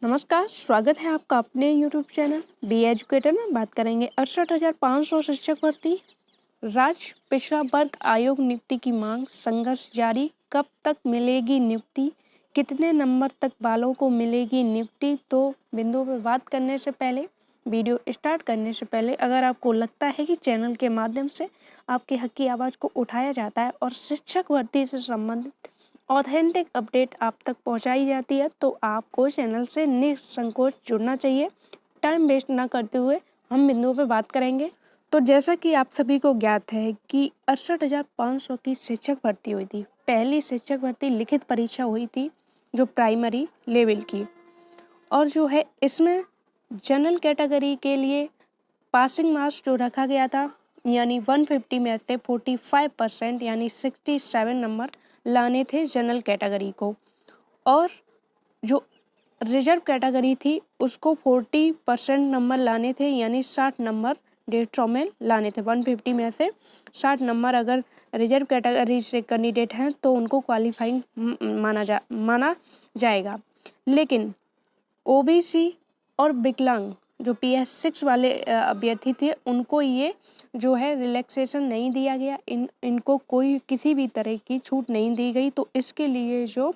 नमस्कार, स्वागत है आपका अपने यूट्यूब चैनल बी एजुकेटर में। बात करेंगे 68,500 शिक्षक भर्ती, राज्य पिछड़ा वर्ग आयोग नियुक्ति की मांग, संघर्ष जारी, कब तक मिलेगी नियुक्ति, कितने नंबर तक वालों को मिलेगी नियुक्ति। तो बिंदु पर बात करने से पहले, वीडियो स्टार्ट करने से पहले, अगर आपको लगता है कि चैनल के माध्यम से आपके हक की आवाज़ को उठाया जाता है और शिक्षक भर्ती से संबंधित ऑथेंटिक अपडेट आप तक पहुंचाई जाती है, तो आपको चैनल से निसंकोच जुड़ना चाहिए। टाइम वेस्ट ना करते हुए हम बिंदुओं पर बात करेंगे। तो जैसा कि आप सभी को ज्ञात है कि 68,500 की शिक्षक भर्ती हुई थी। पहली शिक्षक भर्ती लिखित परीक्षा हुई थी जो प्राइमरी लेवल की, और जो है इसमें जनरल कैटेगरी के लिए पासिंग मार्क्स जो रखा गया था, यानी 150 में से 45% यानी 67 नंबर लाने थे जनरल कैटेगरी को, और जो रिजर्व कैटेगरी थी उसको 40% नंबर लाने थे, यानी 60 नंबर 150 में लाने थे। 150 में से 60 नंबर अगर रिजर्व कैटेगरी से कैंडिडेट हैं तो उनको क्वालिफाइंग माना जाएगा। लेकिन ओबीसी और विकलांग जो PS6 वाले अभ्यर्थी थे उनको ये जो है रिलैक्सेशन नहीं दिया गया, इनको कोई किसी भी तरह की छूट नहीं दी गई। तो इसके लिए जो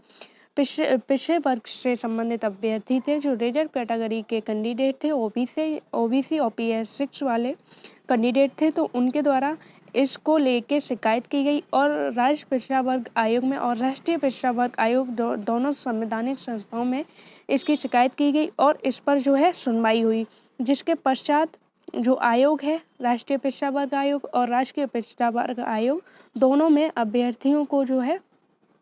पिछड़े वर्ग से संबंधित अभ्यर्थी थे, जो रिजर्व कैटेगरी के कैंडिडेट थे, ओबीसी और PS6 वाले कैंडिडेट थे, तो उनके द्वारा इसको लेके शिकायत की गई और राज्य पिछड़ा वर्ग आयोग में और राष्ट्रीय पिछड़ा वर्ग आयोग दोनों संवैधानिक संस्थाओं में इसकी शिकायत की गई और इस पर जो है सुनवाई हुई, जिसके पश्चात जो आयोग है, राष्ट्रीय पिछड़ा वर्ग आयोग और राष्ट्रीय पिछड़ा वर्ग आयोग, दोनों में अभ्यर्थियों को जो है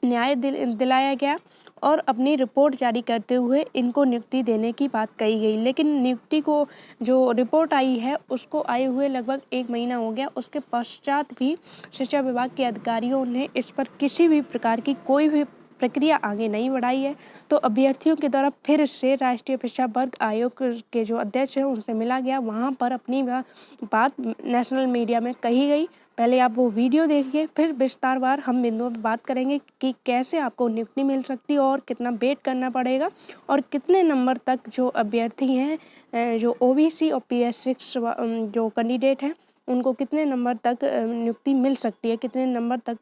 न्याय दिलाया गया और अपनी रिपोर्ट जारी करते हुए इनको नियुक्ति देने की बात कही गई। लेकिन नियुक्ति को जो रिपोर्ट आई है उसको आए हुए लगभग 1 महीना हो गया। उसके पश्चात भी शिक्षा विभाग के अधिकारियों ने इस पर किसी भी प्रकार की कोई भी प्रक्रिया आगे नहीं बढ़ाई है। तो अभ्यर्थियों के द्वारा फिर से राष्ट्रीय पिछड़ा वर्ग आयोग के जो अध्यक्ष हैं उनसे मिला गया, वहाँ पर अपनी बात नेशनल मीडिया में कही गई। पहले आप वो वीडियो देखिए, फिर विस्तारवार हम बिंदुओं पर बात करेंगे कि कैसे आपको नियुक्ति मिल सकती है और कितना वेट करना पड़ेगा और कितने नंबर तक जो अभ्यर्थी हैं, जो ओबीसी और PS6 जो कैंडिडेट हैं, उनको कितने नंबर तक नियुक्ति मिल सकती है, कितने नंबर तक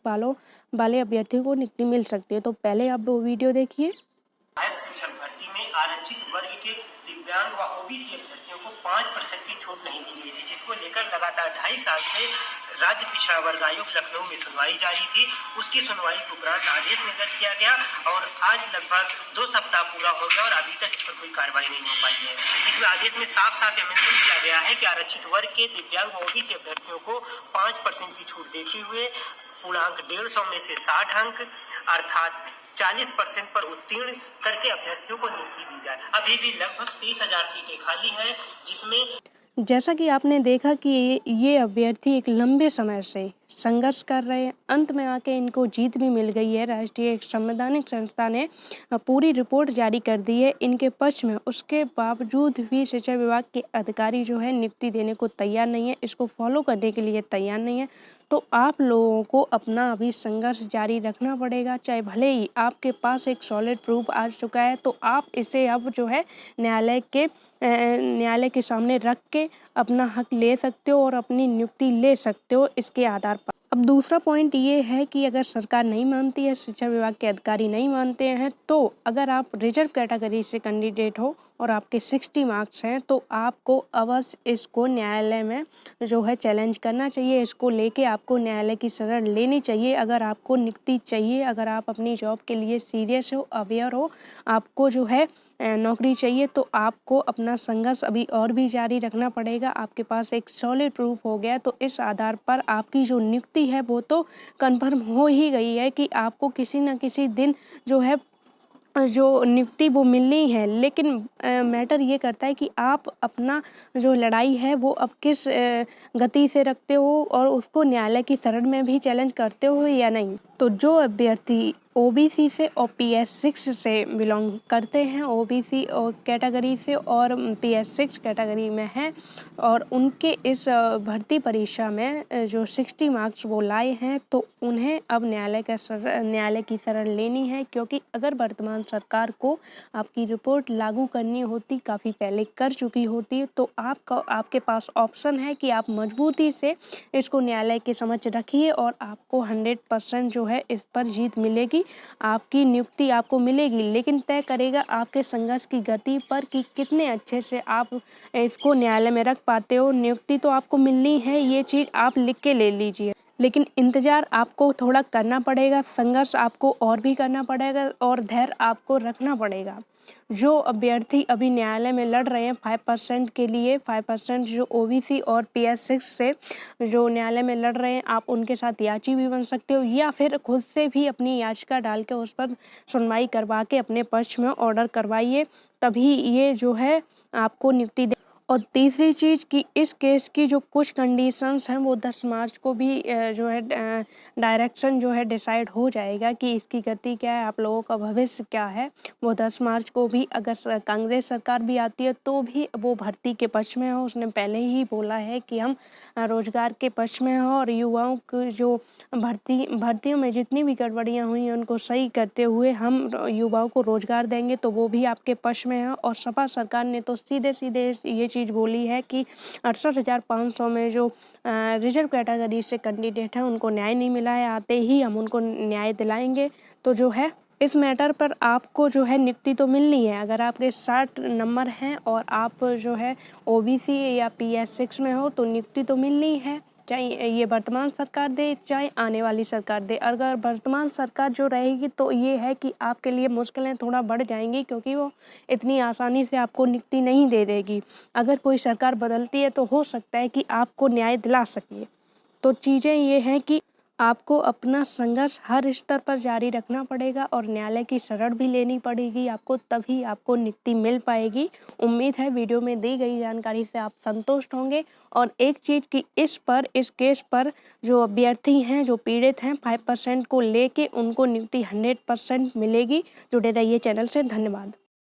वाले अभ्यर्थियों को नियुक्ति मिल सकती है। तो पहले आप वो वीडियो देखिए। शिक्षक भर्ती में आरक्षित वर्ग के दिव्यांग व ओबीसी अभ्यर्थियों को 5% की छूट नहीं दी गई थी, जिसको लेकर लगातार 2.5 साल से राज्य पिछड़ा वर्ग आयोग लखनऊ में सुनवाई जारी थी। उसकी सुनवाई के उपरांत आदेश निर्गत किया गया और आज लगभग 2 सप्ताह पूरा हो गया और अभी तक इस पर कोई कार्रवाई नहीं हो पाई है। इसमें आदेश में साफ साफ मेंशन किया गया है कि आरक्षित वर्ग के दिव्यांग व ओबीसी अभ्यर्थियों को 5% की छूट देते हुए पूर्णांक 150 में से 60 अंक अर्थात 40% पर उत्तीर्ण करके अभ्यर्थियों को नियुक्ति दी जाए। अभी भी लगभग 30,000 सीटें खाली हैं, जिसमें जैसा कि आपने देखा कि ये अभ्यर्थी एक लंबे समय से संघर्ष कर रहे हैं, अंत में आके इनको जीत भी मिल गई है। राष्ट्रीय संवैधानिक संस्था ने पूरी रिपोर्ट जारी कर दी है इनके पक्ष में। उसके बावजूद भी शिक्षा विभाग के अधिकारी जो है नियुक्ति देने को तैयार नहीं है, इसको फॉलो करने के लिए तैयार नहीं है। तो आप लोगों को अपना अभी संघर्ष जारी रखना पड़ेगा, चाहे भले ही आपके पास एक सॉलिड प्रूफ आ चुका है, तो आप इसे अब जो है न्यायालय के सामने रख के अपना हक ले सकते हो और अपनी नियुक्ति ले सकते हो इसके आधार पर। अब दूसरा पॉइंट ये है कि अगर सरकार नहीं मानती है, शिक्षा विभाग के अधिकारी नहीं मानते हैं, तो अगर आप रिजर्व कैटेगरी से कैंडिडेट हो और आपके 60 मार्क्स हैं, तो आपको अवश्य इसको न्यायालय में जो है चैलेंज करना चाहिए। इसको लेके आपको न्यायालय की शरण लेनी चाहिए। अगर आपको नियुक्ति चाहिए, अगर आप अपनी जॉब के लिए सीरियस हो, अवेयर हो, आपको जो है नौकरी चाहिए, तो आपको अपना संघर्ष अभी और भी जारी रखना पड़ेगा। आपके पास एक सॉलिड प्रूफ हो गया, तो इस आधार पर आपकी जो नियुक्ति है वो तो कन्फर्म हो ही गई है कि आपको किसी न किसी दिन जो है जो नियुक्ति वो मिलनी है। लेकिन मैटर ये करता है कि आप अपना जो लड़ाई है वो अब किस गति से रखते हो और उसको न्यायालय की शरण में भी चैलेंज करते हो या नहीं। तो जो अभ्यर्थी ओबीसी से और PS6 से बिलोंग करते हैं, ओबीसी और कैटेगरी से और PS6 कैटेगरी में हैं और उनके इस भर्ती परीक्षा में जो 60 मार्क्स वो लाए हैं, तो उन्हें अब न्यायालय की शरण लेनी है, क्योंकि अगर वर्तमान सरकार को आपकी रिपोर्ट लागू करनी होती, काफ़ी पहले कर चुकी होती, तो आपके पास ऑप्शन है कि आप मजबूती से इसको न्यायालय के समक्ष रखिए और आपको 100% जो है इस पर जीत मिलेगी, आपकी नियुक्ति आपको मिलेगी। लेकिन तय करेगा आपके संघर्ष की गति पर कि कितने अच्छे से आप इसको न्यायालय में रख पाते हो। नियुक्ति तो आपको मिलनी है, ये चीज़ आप लिख के ले लीजिए, लेकिन इंतज़ार आपको थोड़ा करना पड़ेगा, संघर्ष आपको और भी करना पड़ेगा और धैर्य आपको रखना पड़ेगा। जो अभ्यर्थी अभी न्यायालय में लड़ रहे हैं 5% के लिए, 5% जो ओबीसी और PS6 से जो न्यायालय में लड़ रहे हैं, आप उनके साथ याची भी बन सकते हो या फिर खुद से भी अपनी याचिका डाल के उस पर सुनवाई करवा के अपने पक्ष में ऑर्डर करवाइए, तभी ये जो है आपको नियुक्ति दे। और तीसरी चीज़ कि इस केस की जो कुछ कंडीशंस हैं वो 10 मार्च को भी जो है डायरेक्शन जो है डिसाइड हो जाएगा कि इसकी गति क्या है, आप लोगों का भविष्य क्या है। वो 10 मार्च को भी अगर कांग्रेस सरकार भी आती है तो भी वो भर्ती के पक्ष में हो। उसने पहले ही बोला है कि हम रोजगार के पक्ष में हो और युवाओं की जो भर्तियों में जितनी भी गड़बड़ियाँ हुई हैं उनको सही करते हुए हम युवाओं को रोजगार देंगे, तो वो भी आपके पक्ष में है। और सपा सरकार ने तो सीधे ये चीज़ बोली है कि 68,500 में जो रिजर्व कैटेगरी से कैंडिडेट हैं उनको न्याय नहीं मिला है, आते ही हम उनको न्याय दिलाएंगे। तो जो है इस मैटर पर आपको जो है नियुक्ति तो मिलनी है। अगर आपके 60 नंबर हैं और आप जो है ओबीसी या PS6 में हो तो नियुक्ति तो मिलनी है, चाहे ये वर्तमान सरकार दे चाहे आने वाली सरकार दे। अगर वर्तमान सरकार जो रहेगी तो ये है कि आपके लिए मुश्किलें थोड़ा बढ़ जाएंगी, क्योंकि वो इतनी आसानी से आपको नियुक्ति नहीं दे देगी। अगर कोई सरकार बदलती है तो हो सकता है कि आपको न्याय दिला सके। तो चीज़ें ये हैं कि आपको अपना संघर्ष हर स्तर पर जारी रखना पड़ेगा और न्यायालय की शरण भी लेनी पड़ेगी आपको, तभी आपको नियुक्ति मिल पाएगी। उम्मीद है वीडियो में दी गई जानकारी से आप संतुष्ट होंगे। और एक चीज़ कि इस केस पर जो अभ्यर्थी हैं, जो पीड़ित हैं, 5% को लेके उनको नियुक्ति 100% मिलेगी। जुड़े रहिए चैनल से। धन्यवाद।